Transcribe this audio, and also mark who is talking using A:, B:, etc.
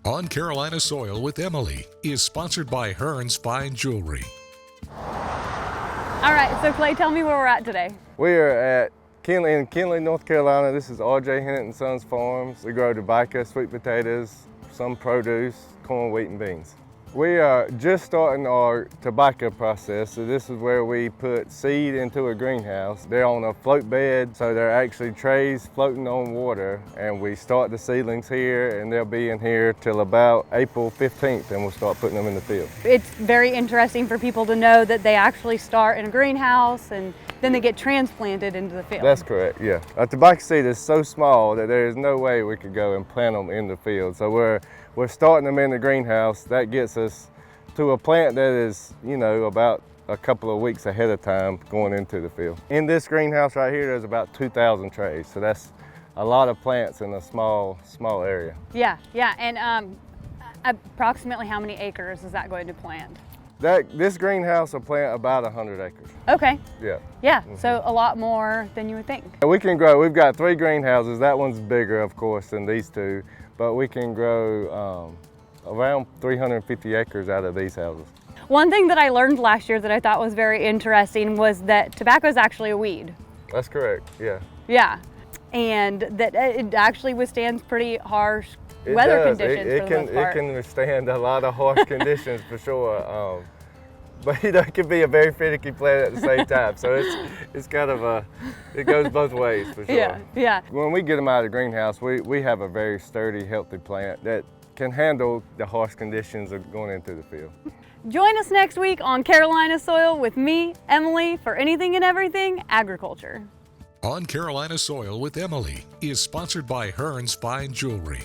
A: On Carolina Soil with Emily is sponsored by Hearn's Fine Jewelry.
B: All right, so Clay, tell me where we're at today.
C: We are at Kinley, North Carolina. This is RJ Hinnant Sons Farms. We grow tobacco, sweet potatoes, some produce, corn, wheat, and beans. We are just starting our tobacco process. So this is where we put seed into a greenhouse. They're on a float bed, so they're actually trays floating on water. And we start the seedlings here, and they'll be in here till about April 15th, and we'll start putting them in the field.
B: It's very interesting for people to know that they actually start in a greenhouse and then they get transplanted into the field.
C: That's correct, yeah. A tobacco seed is so small that there is no way we could go and plant them in the field. So we're starting them in the greenhouse. That gets us to a plant that is, about a couple of weeks ahead of time going into the field. In this greenhouse right here, there's about 2,000 trays. So that's a lot of plants in a small area.
B: Yeah, and approximately how many acres is that going to plant?
C: This greenhouse will plant about 100 acres.
B: Okay.
C: Yeah.
B: Yeah, so a lot more than you would think.
C: We can grow, we've got 3 greenhouses. That one's bigger, of course, than these 2, but we can grow around 350 acres out of these houses.
B: One thing that I learned last year that I thought was very interesting was that tobacco is actually a weed.
C: That's correct, yeah.
B: Yeah, and that it actually withstands pretty harsh weather conditions for the most part.
C: It can withstand a lot of harsh conditions for sure. But it can be a very finicky plant at the same time. So it's kind of it goes both ways for sure.
B: Yeah.
C: When we get them out of the greenhouse, we have a very sturdy, healthy plant that can handle the harsh conditions of going into the field.
B: Join us next week on Carolina Soil with me, Emily, for anything and everything agriculture.
A: On Carolina Soil with Emily is sponsored by Hearn's Fine Jewelry.